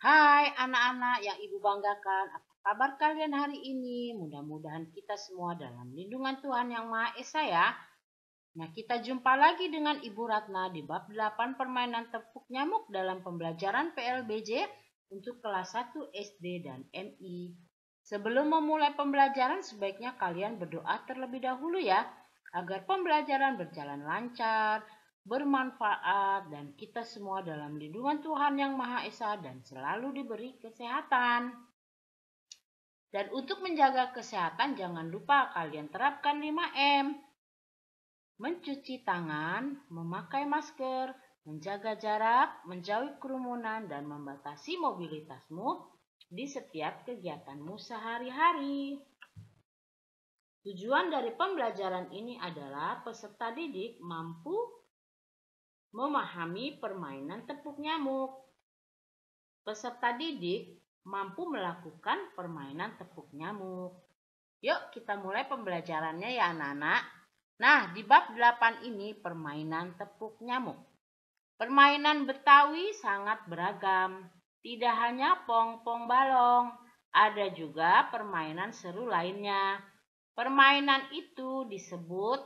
Hai anak-anak yang Ibu banggakan, apa kabar kalian hari ini? Mudah-mudahan kita semua dalam lindungan Tuhan Yang Maha Esa ya. Nah, kita jumpa lagi dengan Ibu Ratna di bab 8 permainan tepuk nyamuk dalam pembelajaran PLBJ untuk kelas 1 SD dan MI. Sebelum memulai pembelajaran, sebaiknya kalian berdoa terlebih dahulu ya, agar pembelajaran berjalan lancar, bermanfaat, dan kita semua dalam lindungan Tuhan Yang Maha Esa dan selalu diberi kesehatan. Dan untuk menjaga kesehatan, jangan lupa kalian terapkan 5M. Mencuci tangan, memakai masker, menjaga jarak, menjauhi kerumunan, dan membatasi mobilitasmu di setiap kegiatanmu sehari-hari. Tujuan dari pembelajaran ini adalah peserta didik mampu memahami permainan tepuk nyamuk. Peserta didik mampu melakukan permainan tepuk nyamuk. Yuk kita mulai pembelajarannya ya anak-anak. Nah, di bab 8 ini permainan tepuk nyamuk. Permainan Betawi sangat beragam. Tidak hanya pong-pong balong, ada juga permainan seru lainnya. Permainan itu disebut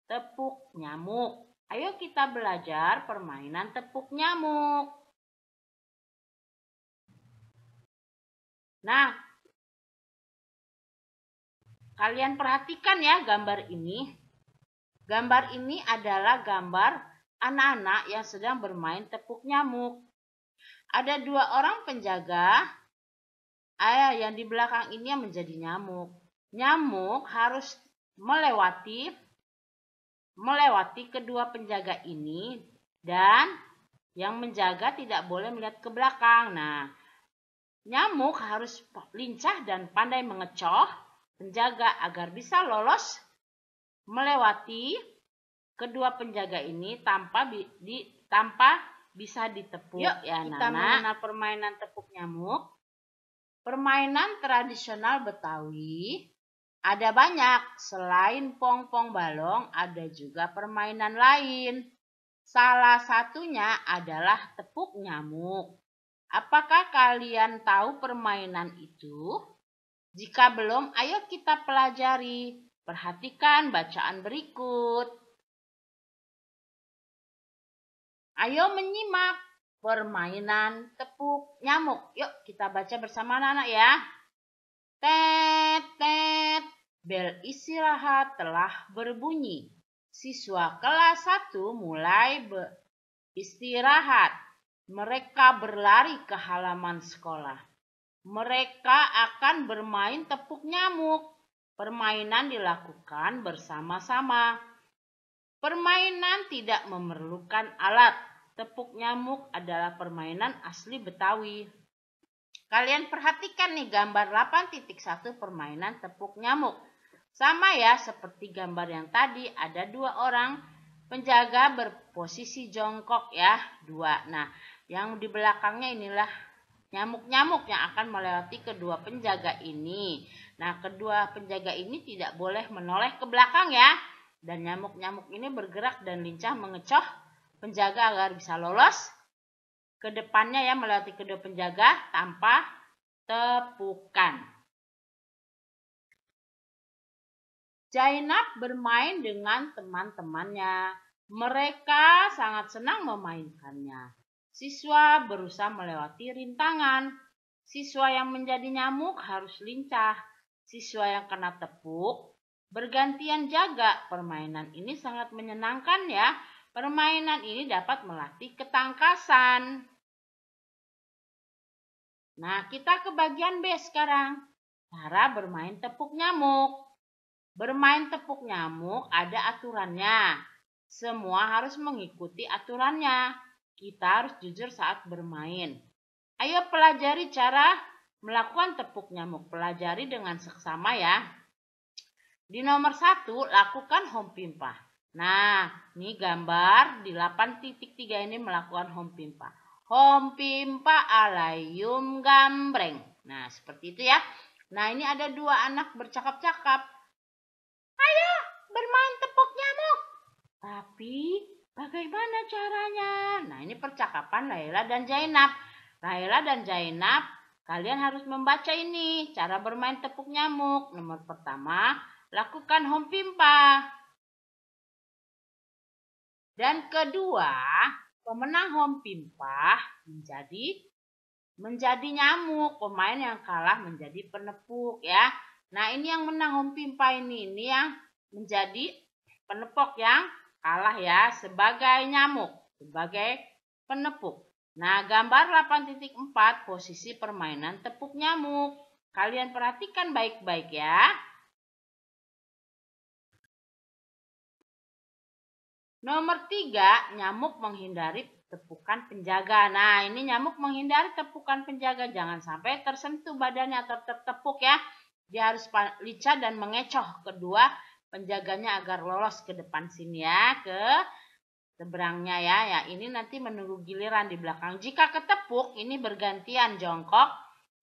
tepuk nyamuk. Ayo kita belajar permainan tepuk nyamuk. Nah, kalian perhatikan ya gambar ini. Gambar ini adalah gambar anak-anak yang sedang bermain tepuk nyamuk. Ada 2 orang penjaga. Yang di belakang ini yang menjadi nyamuk. Nyamuk harus melewati kedua penjaga ini dan yang menjaga tidak boleh melihat ke belakang. Nah, nyamuk harus lincah dan pandai mengecoh penjaga agar bisa lolos melewati kedua penjaga ini tanpa bisa ditepuk. Yuk ya, kita mengenal permainan tepuk nyamuk. Permainan tradisional Betawi ada banyak. Selain pong-pong balong, ada juga permainan lain. Salah satunya adalah tepuk nyamuk. Apakah kalian tahu permainan itu? Jika belum, ayo kita pelajari. Perhatikan bacaan berikut. Ayo menyimak permainan tepuk nyamuk. Yuk kita baca bersama anak-anak ya. Tet, tet, bel istirahat telah berbunyi. Siswa kelas 1 mulai beristirahat. Mereka berlari ke halaman sekolah. Mereka akan bermain tepuk nyamuk. Permainan dilakukan bersama-sama. Permainan tidak memerlukan alat. Tepuk nyamuk adalah permainan asli Betawi. Kalian perhatikan nih gambar 8.1 permainan tepuk nyamuk. Sama ya seperti gambar yang tadi, ada 2 orang penjaga berposisi jongkok ya, 2. Nah, yang di belakangnya inilah nyamuk-nyamuk yang akan melewati kedua penjaga ini. Nah, kedua penjaga ini tidak boleh menoleh ke belakang ya. Dan nyamuk-nyamuk ini bergerak dan lincah mengecoh penjaga agar bisa lolos ke depannya ya, melewati kedua penjaga tanpa tepukan. Zainab bermain dengan teman-temannya. Mereka sangat senang memainkannya. Siswa berusaha melewati rintangan. Siswa yang menjadi nyamuk harus lincah. Siswa yang kena tepuk bergantian jaga. Permainan ini sangat menyenangkan ya. Permainan ini dapat melatih ketangkasan. Nah, kita ke bagian B sekarang. Cara bermain tepuk nyamuk. Bermain tepuk nyamuk ada aturannya. Semua harus mengikuti aturannya. Kita harus jujur saat bermain. Ayo pelajari cara melakukan tepuk nyamuk. Pelajari dengan seksama ya. Di nomor 1, lakukan home pimpa. Nah, ini gambar di 8.3 ini melakukan home pimpa. Home pimpa alayum gambreng. Nah, seperti itu ya. Nah, ini ada 2 anak bercakap-cakap. Ayo bermain tepuk nyamuk. Tapi bagaimana caranya? Nah, ini percakapan Laila dan Zainab. Raila dan Zainab, kalian harus membaca ini, cara bermain tepuk nyamuk. Nomor pertama, lakukan hompimpa. Dan kedua, pemenang hompimpa menjadi nyamuk. Pemain yang kalah menjadi penepuk ya. Nah, ini yang menang hompimpa ini yang menjadi penepuk yang kalah ya, sebagai nyamuk, sebagai penepuk. Nah, gambar 8.4 posisi permainan tepuk nyamuk. Kalian perhatikan baik-baik ya. Nomor 3, nyamuk menghindari tepukan penjaga. Nah, ini nyamuk menghindari tepukan penjaga. Jangan sampai tersentuh badannya atau tertepuk ya. Dia harus lincah dan mengecoh kedua penjaganya agar lolos ke depan sini ya, ke seberangnya ya. Ya, ini nanti menunggu giliran di belakang. Jika ketepuk, ini bergantian jongkok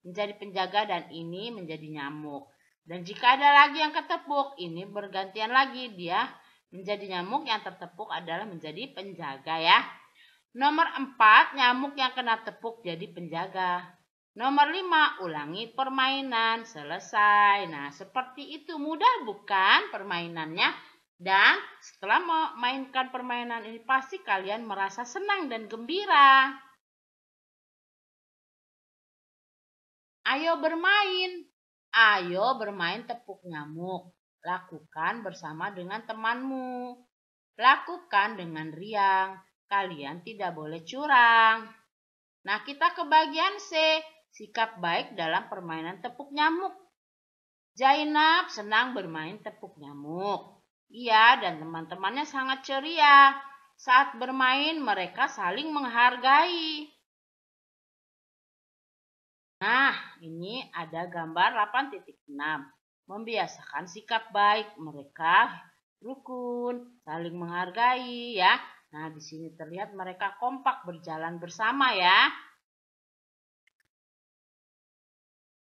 menjadi penjaga dan ini menjadi nyamuk. Dan jika ada lagi yang ketepuk, ini bergantian lagi dia menjadi nyamuk, yang tertepuk adalah menjadi penjaga ya. Nomor 4, nyamuk yang kena tepuk jadi penjaga. Nomor 5, ulangi permainan, selesai. Nah, seperti itu, mudah bukan permainannya? Dan setelah memainkan permainan ini, pasti kalian merasa senang dan gembira. Ayo bermain tepuk nyamuk. Lakukan bersama dengan temanmu. Lakukan dengan riang. Kalian tidak boleh curang. Nah, kita ke bagian C. Sikap baik dalam permainan tepuk nyamuk. Zainab senang bermain tepuk nyamuk. Ia dan teman-temannya sangat ceria. Saat bermain, mereka saling menghargai. Nah, ini ada gambar 8.6. Membiasakan sikap baik. Mereka rukun, saling menghargai ya. Nah, di sini terlihat mereka kompak berjalan bersama ya.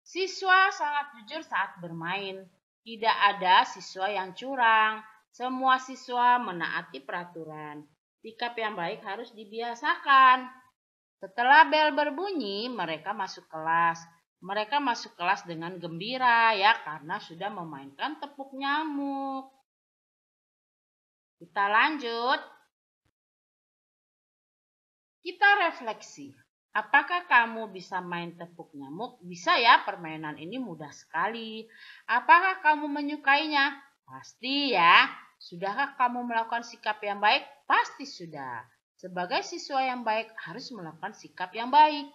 Siswa sangat jujur saat bermain. Tidak ada siswa yang curang. Semua siswa menaati peraturan. Sikap yang baik harus dibiasakan. Setelah bel berbunyi, mereka masuk kelas. Mereka masuk kelas dengan gembira ya, karena sudah memainkan tepuk nyamuk. Kita lanjut. Kita refleksi. Apakah kamu bisa main tepuk nyamuk? Bisa ya, permainan ini mudah sekali. Apakah kamu menyukainya? Pasti ya. Sudahkah kamu melakukan sikap yang baik? Pasti sudah. Sebagai siswa yang baik harus melakukan sikap yang baik.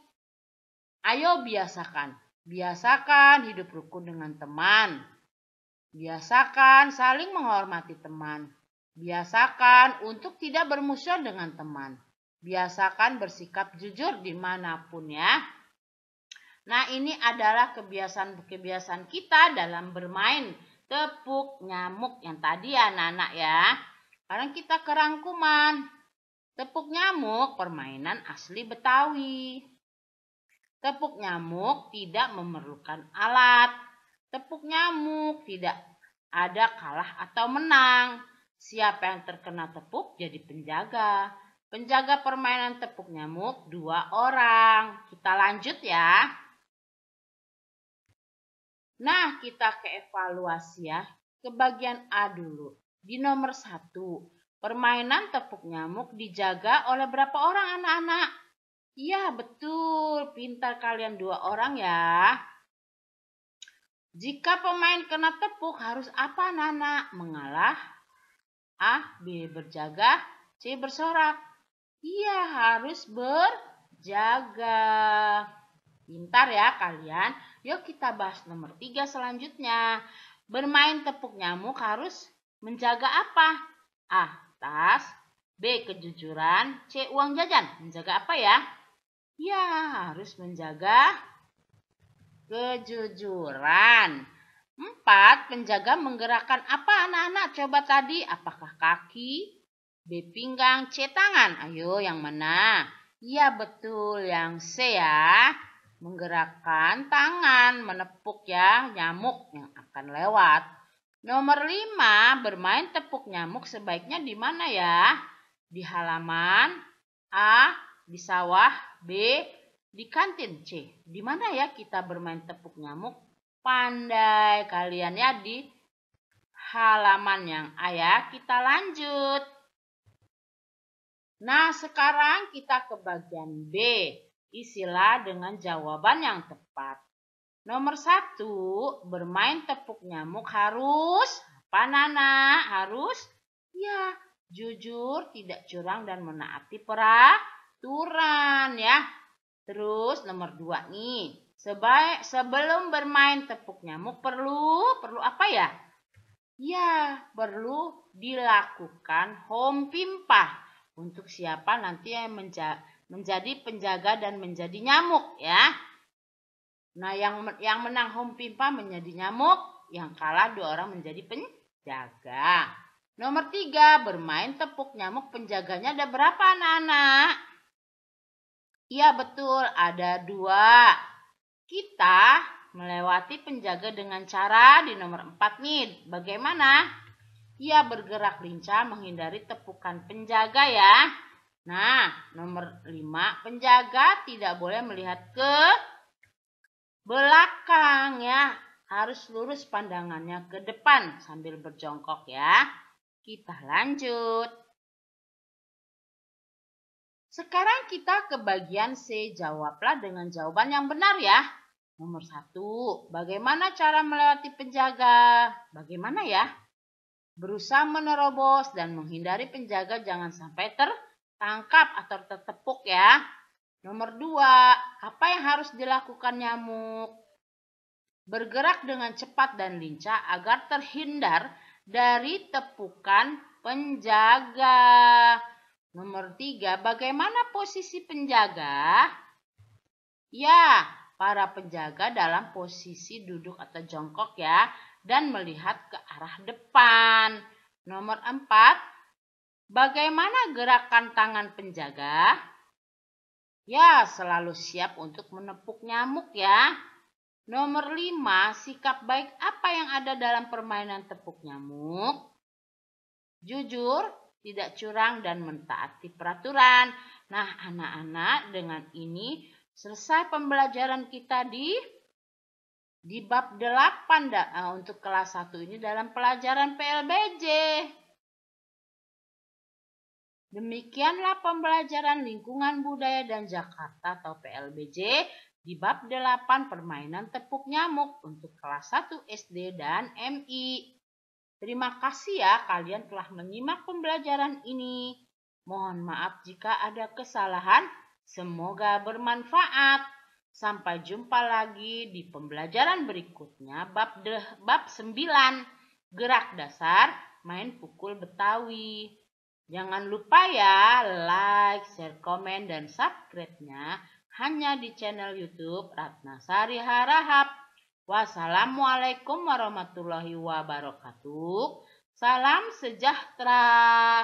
Ayo biasakan. Biasakan hidup rukun dengan teman. Biasakan saling menghormati teman. Biasakan untuk tidak bermusuhan dengan teman. Biasakan bersikap jujur dimanapun ya. Nah, ini adalah kebiasaan kita dalam bermain tepuk nyamuk yang tadi ya anak-anak ya. Sekarang kita ke rangkuman. Tepuk nyamuk permainan asli Betawi. Tepuk nyamuk tidak memerlukan alat. Tepuk nyamuk tidak ada kalah atau menang. Siapa yang terkena tepuk jadi penjaga. Penjaga permainan tepuk nyamuk 2 orang. Kita lanjut ya. Nah, kita ke evaluasi ya. Ke bagian A dulu. Di nomor 1, permainan tepuk nyamuk dijaga oleh berapa orang anak-anak? Iya, betul. Pintar kalian 2 orang ya. Jika pemain kena tepuk harus apa anak-anak? Mengalah. A, B berjaga, C bersorak. Iya, harus berjaga. Pintar ya kalian. Yuk kita bahas nomor 3 selanjutnya. Bermain tepuk nyamuk harus menjaga apa? A, tas. B, kejujuran. C, uang jajan. Menjaga apa ya? Ya, harus menjaga kejujuran. 4, penjaga menggerakkan apa anak-anak? Coba tadi, apakah kaki? B, pinggang, C, tangan. Ayo, yang mana? Iya, betul. Yang C ya. Menggerakkan tangan, menepuk ya nyamuk yang akan lewat. Nomor 5, bermain tepuk nyamuk sebaiknya di mana ya? Di halaman. A, di sawah. B, Di kantin. C. Di mana ya kita bermain tepuk nyamuk? Pandai kalian ya di halaman yang A ya. Kita lanjut. Nah, sekarang kita ke bagian B. Isilah dengan jawaban yang tepat. Nomor 1, bermain tepuk nyamuk harus apa Nana? Harus ya jujur, tidak curang dan menaati peraturan ya. Terus nomor 2 nih. Sebelum bermain tepuk nyamuk perlu apa ya? Ya, perlu dilakukan home pimpah. Untuk siapa nanti yang menjadi penjaga dan menjadi nyamuk ya. Nah, yang menang home pimpah menjadi nyamuk, yang kalah 2 orang menjadi penjaga. Nomor 3, bermain tepuk nyamuk penjaganya ada berapa anak-anak? Iya betul, ada 2. Kita melewati penjaga dengan cara di nomor 4 nih. Bagaimana? Ia bergerak lincah menghindari tepukan penjaga ya. Nah, nomor 5, penjaga tidak boleh melihat ke belakang ya. Harus lurus pandangannya ke depan sambil berjongkok ya. Kita lanjut. Sekarang kita ke bagian C. Jawablah dengan jawaban yang benar ya. Nomor 1, bagaimana cara melewati penjaga? Bagaimana ya? Berusaha menerobos dan menghindari penjaga jangan sampai tertangkap atau tertepuk ya. Nomor 2, apa yang harus dilakukan nyamuk? Bergerak dengan cepat dan lincah agar terhindar dari tepukan penjaga. Nomor 3, bagaimana posisi penjaga? Ya, para penjaga dalam posisi duduk atau jongkok ya. Dan melihat ke arah depan. Nomor 4, bagaimana gerakan tangan penjaga? Ya, selalu siap untuk menepuk nyamuk ya. Nomor 5, sikap baik apa yang ada dalam permainan tepuk nyamuk? Jujur, tidak curang, dan mentaati peraturan. Nah, anak-anak, dengan ini selesai pembelajaran kita di bab 8 untuk kelas 1 ini dalam pelajaran PLBJ. Demikianlah pembelajaran lingkungan budaya dan Jakarta atau PLBJ di bab 8 permainan tepuk nyamuk untuk kelas 1 SD dan MI. Terima kasih ya kalian telah menyimak pembelajaran ini. Mohon maaf jika ada kesalahan. Semoga bermanfaat. Sampai jumpa lagi di pembelajaran berikutnya bab 9 gerak dasar main pukul Betawi. Jangan lupa ya like, share, komen, dan subscribe-nya hanya di channel YouTube Ratnasari Harahap. Wassalamualaikum warahmatullahi wabarakatuh. Salam sejahtera.